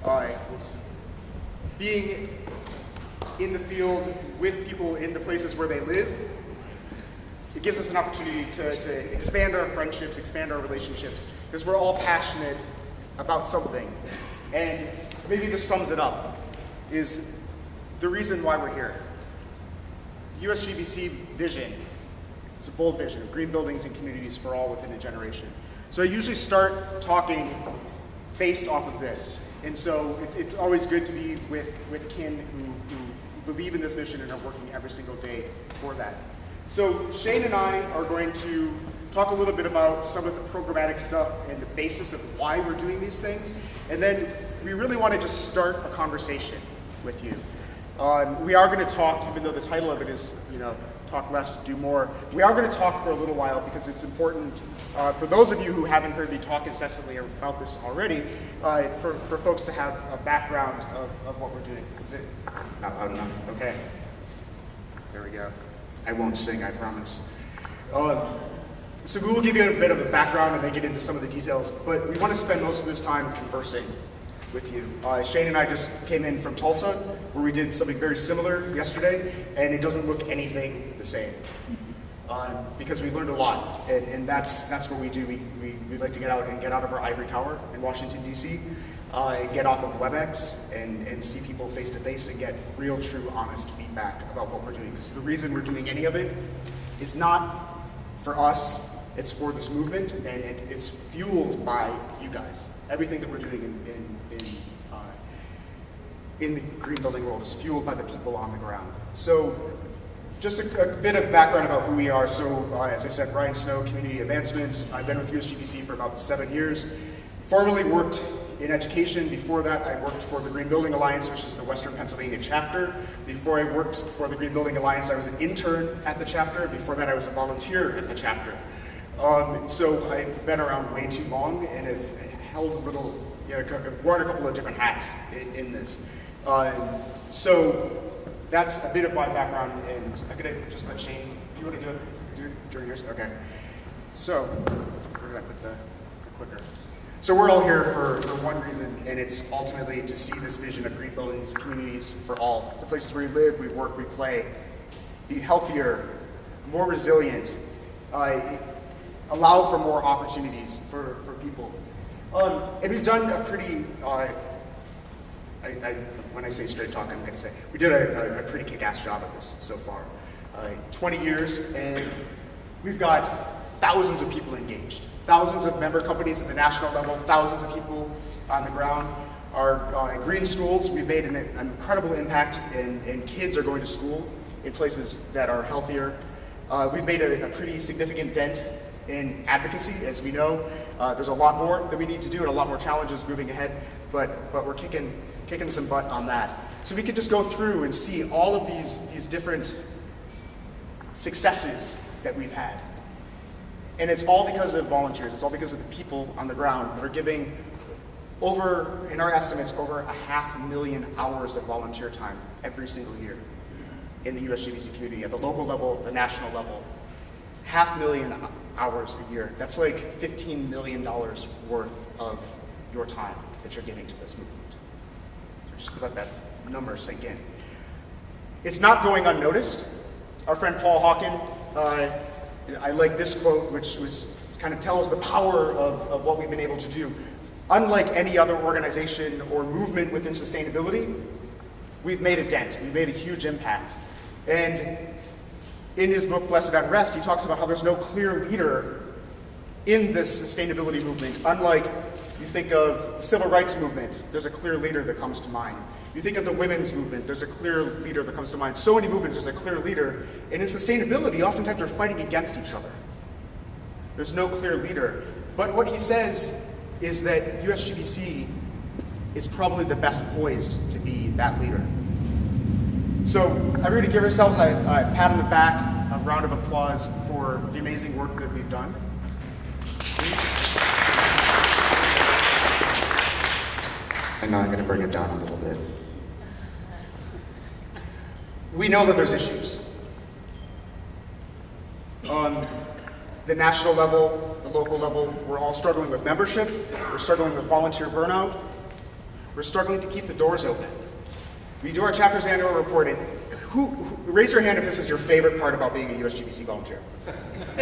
was being in the field with people in the places where they live. It gives us an opportunity to expand our friendships, expand our relationships, because we're all passionate about something. And maybe this sums it up, is the reason why we're here. The USGBC vision, it's a bold vision of green buildings and communities for all within a generation. So I usually start talking based off of this. And so it's always good to be with kin who believe in this mission and are working every single day for that. So Shane and I are going to talk a little bit about some of the programmatic stuff and the basis of why we're doing these things. And then we really want to just start a conversation with you. We are going to talk, even though the title of it is, talk less, do more. We are going to talk for a little while because it's important for those of you who haven't heard me talk incessantly about this already, for folks to have a background of what we're doing. Is it not loud enough? Okay. There we go. I won't sing, I promise. So we will give you a bit of a background and then get into some of the details, but we want to spend most of this time conversing with you. Shane and I just came in from Tulsa, where we did something very similar yesterday, and it doesn't look anything the same. Because we learned a lot, and that's what we do. We like to get out of our ivory tower in Washington, D.C., get off of WebEx and see people face to face and get real, true, honest feedback about what we're doing. Because the reason we're doing any of it is not for us, it's for this movement, and it's fueled by you guys. Everything that we're doing in the green building world is fueled by the people on the ground. So just a bit of background about who we are. So as I said, Brian Snow, Community Advancement. I've been with USGBC for about 7 years. Formerly worked in education. Before that, I worked for the Green Building Alliance, which is the Western Pennsylvania chapter. Before I worked for the Green Building Alliance, I was an intern at the chapter. Before that, I was a volunteer at the chapter. So I've been around way too long and have held a little, worn a couple of different hats in this. So that's a bit of my background, and I'm gonna just let Shane, you wanna do it during yours? Okay. So, where did I put the clicker? So we're all here for one reason, and it's ultimately to see this vision of green buildings, communities for all. The places where we live, we work, we play, be healthier, more resilient, allow for more opportunities for people. And we've done a pretty, when I say straight talk, I'm going to say, we did a pretty kick-ass job at this so far. 20 years, and we've got thousands of people engaged. Thousands of member companies at the national level, thousands of people on the ground. Our green schools, we've made an incredible impact, and kids are going to school in places that are healthier. We've made a pretty significant dent in advocacy. As we know, there's a lot more that we need to do and a lot more challenges moving ahead, but we're kicking some butt on that. So we could just go through and see all of these different successes that we've had. And it's all because of volunteers. It's all because of the people on the ground that are giving over, in our estimates, over 500,000 hours of volunteer time every single year in the USGBC community, at the local level, the national level. 500,000 hours a year. That's like $15 million worth of your time that you're giving to this movement. So just let that number sink in. It's not going unnoticed. Our friend Paul Hawken, I like this quote, which kind of tells the power of what we've been able to do. Unlike any other organization or movement within sustainability, we've made a dent. We've made a huge impact. And in his book, Blessed Unrest, he talks about how there's no clear leader in this sustainability movement. Unlike you think of the civil rights movement, there's a clear leader that comes to mind. You think of the women's movement, there's a clear leader that comes to mind. So many movements, there's a clear leader. And in sustainability, oftentimes we're fighting against each other. There's no clear leader. But what he says is that USGBC is probably the best poised to be that leader. So everybody give ourselves a pat on the back, a round of applause for the amazing work that we've done. And now I'm going to bring it down a little bit. We know that there's issues. On the national level, the local level, we're all struggling with membership, we're struggling with volunteer burnout, We're struggling to keep the doors open. We do our chapter's annual report, and raise your hand if this is your favorite part about being a USGBC volunteer.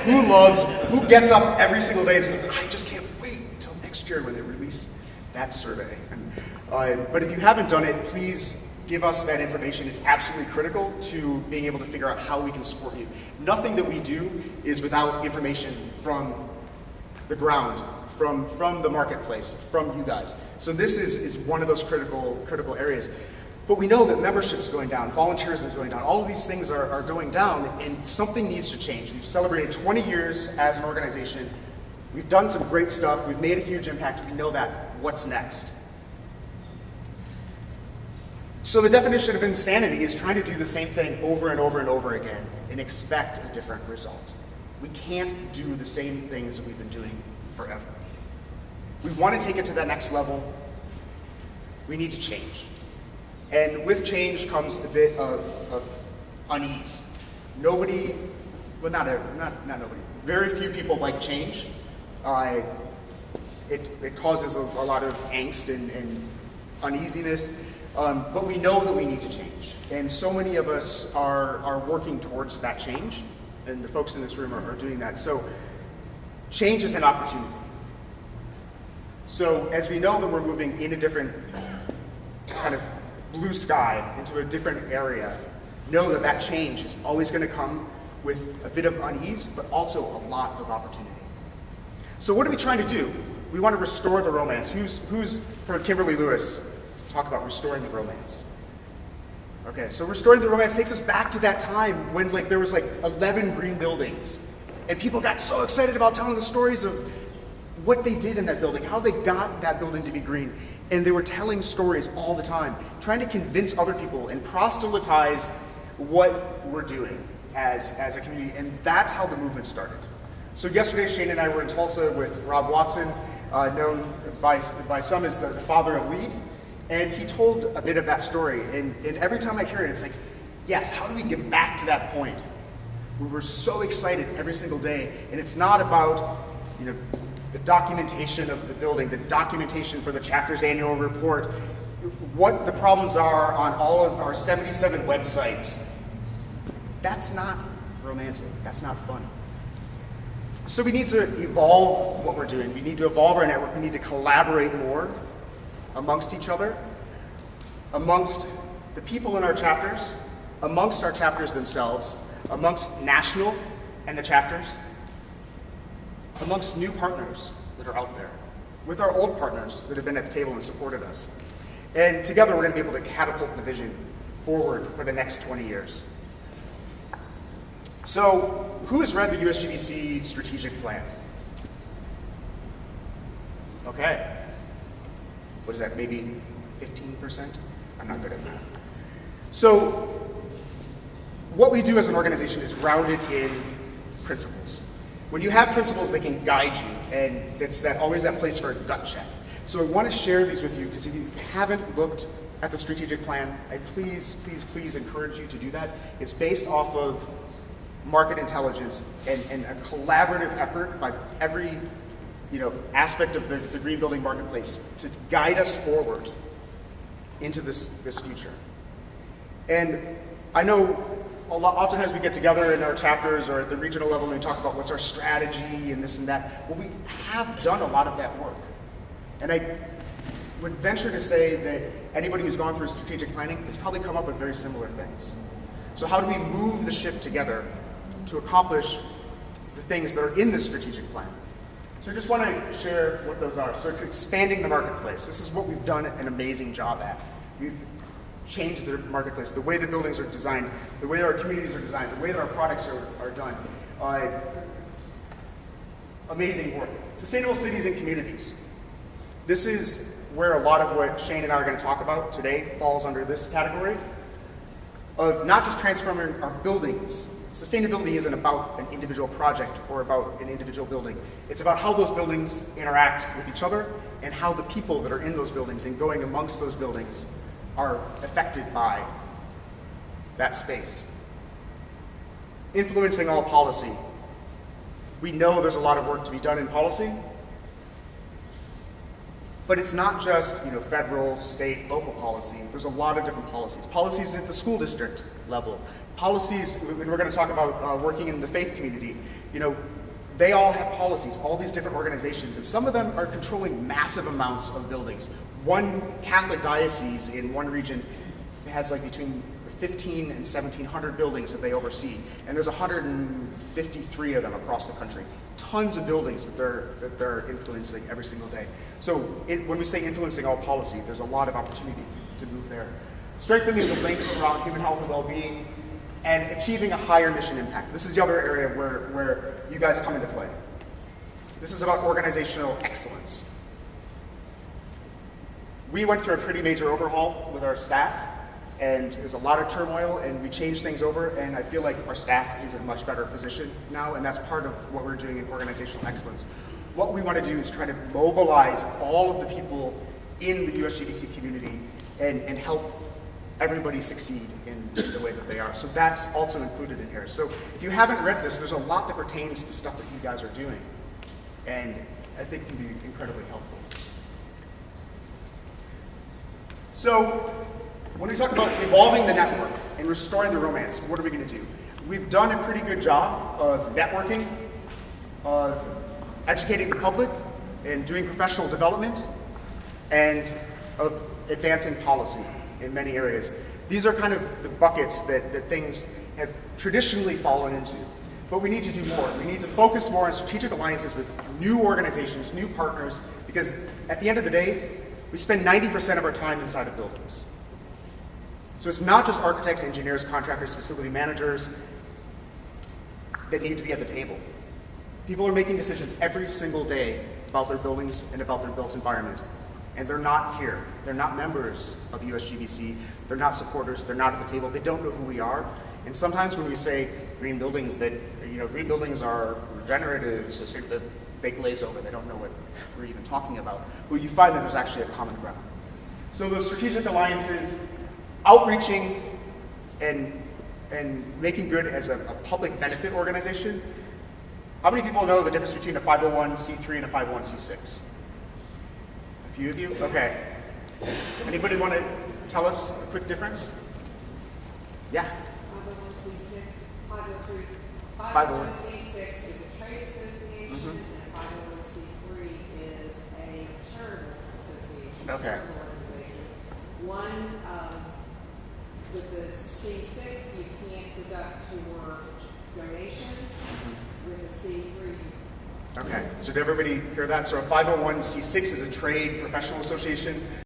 Who gets up every single day and says, I just can't wait until next year when they release that survey. But if you haven't done it, please give us that information. It's absolutely critical to being able to figure out how we can support you. Nothing that we do is without information from the ground, from the marketplace, from you guys. So this is one of those critical areas. But we know that membership is going down, volunteerism is going down, all of these things are going down, and something needs to change. We've celebrated 20 years as an organization. We've done some great stuff. We've made a huge impact. We know that. What's next? So the definition of insanity is trying to do the same thing over and over and over again and expect a different result. We can't do the same things that we've been doing forever. We want to take it to that next level. We need to change. And with change comes a bit of unease. Nobody, well not nobody, very few people like change. It causes a lot of angst and uneasiness, but we know that we need to change. And so many of us are working towards that change, and the folks in this room are doing that. So change is an opportunity. So as we know that we're moving in a different kind of blue sky, into a different area, know that that change is always going to come with a bit of unease, but also a lot of opportunity. So what are we trying to do? We want to restore the romance. Who's heard Kimberly Lewis talk about restoring the romance? Okay, so restoring the romance takes us back to that time when there was 11 green buildings, and people got so excited about telling the stories of what they did in that building, how they got that building to be green. And they were telling stories all the time, trying to convince other people and proselytize what we're doing as a community. And that's how the movement started. So yesterday, Shane and I were in Tulsa with Rob Watson, known by some as the father of LEAD. And he told a bit of that story. And every time I hear it, it's like, yes, how do we get back to that point? We were so excited every single day. And it's not about, the documentation of the building, the documentation for the chapter's annual report, what the problems are on all of our 77 websites. That's not romantic. That's not fun. So we need to evolve what we're doing. We need to evolve our network. We need to collaborate more amongst each other, amongst the people in our chapters, amongst our chapters themselves, amongst national and the chapters, amongst new partners that are out there, with our old partners that have been at the table and supported us. And together we're going to be able to catapult the vision forward for the next 20 years. So, who has read the USGBC strategic plan? Okay. What is that, maybe 15%? I'm not good at math. So, what we do as an organization is grounded in principles. When you have principles, they can guide you, and it's always that place for a gut check. So I want to share these with you, because if you haven't looked at the strategic plan, I please encourage you to do that. It's based off of market intelligence and a collaborative effort by every aspect of the green building marketplace to guide us forward into this future. And I know oftentimes we get together in our chapters or at the regional level and we talk about what's our strategy and this and that. Well, we have done a lot of that work. And I would venture to say that anybody who's gone through strategic planning has probably come up with very similar things. So how do we move the ship together to accomplish the things that are in this strategic plan? So I just want to share what those are. So it's expanding the marketplace. This is what we've done an amazing job at. We've changed the marketplace, the way the buildings are designed, the way that our communities are designed, the way that our products are done. Amazing work. Sustainable cities and communities. This is where a lot of what Shane and I are going to talk about today falls under this category of not just transforming our buildings. Sustainability isn't about an individual project or about an individual building. It's about how those buildings interact with each other and how the people that are in those buildings and going amongst those buildings are affected by that space. Influencing all policy. We know there's a lot of work to be done in policy. But it's not just federal, state, local policy. There's a lot of different policies. Policies at the school district level. Policies, and we're going to talk about working in the faith community. They all have policies, all these different organizations, and some of them are controlling massive amounts of buildings. One Catholic diocese in one region has like between 15 and 1,700 buildings that they oversee, and there's 153 of them across the country. Tons of buildings that they're influencing every single day. So when we say influencing all policy, there's a lot of opportunity to move there. Strengthening the link around human health and well-being, and achieving a higher mission impact. This is the other area where you guys come into play. This is about organizational excellence. We went through a pretty major overhaul with our staff, and there's a lot of turmoil, and we changed things over, and I feel like our staff is in a much better position now, and that's part of what we're doing in organizational excellence. What we want to do is try to mobilize all of the people in the USGBC community and help everybody succeed in the way that they are. So that's also included in here. So if you haven't read this, there's a lot that pertains to stuff that you guys are doing, and I think can be incredibly helpful. So when we talk about evolving the network and restoring the romance, what are we going to do? We've done a pretty good job of networking, of educating the public, and doing professional development, and of advancing policy in many areas. These are kind of the buckets that things have traditionally fallen into. But we need to do more. We need to focus more on strategic alliances with new organizations, new partners, because at the end of the day, we spend 90% of our time inside of buildings. So it's not just architects, engineers, contractors, facility managers that need to be at the table. People are making decisions every single day about their buildings and about their built environment. And they're not here. They're not members of USGBC. They're not supporters. They're not at the table. They don't know who we are. And sometimes when we say green buildings, green buildings are regenerative, so that they glaze over. They don't know what we're even talking about. But you find that there's actually a common ground. So those strategic alliances, outreaching, and making good as a public benefit organization. How many people know the difference between a 501c3 and a 501c6? A few of you? Okay. Anybody want to tell us a quick difference? Yeah? 501c6 is a trade association, and a 501c3 is a charitable association, charitable organization. One, with the C6, you can't deduct your donations. With the C3, Okay, so did everybody hear that? So a 501c6 is a trade professional association.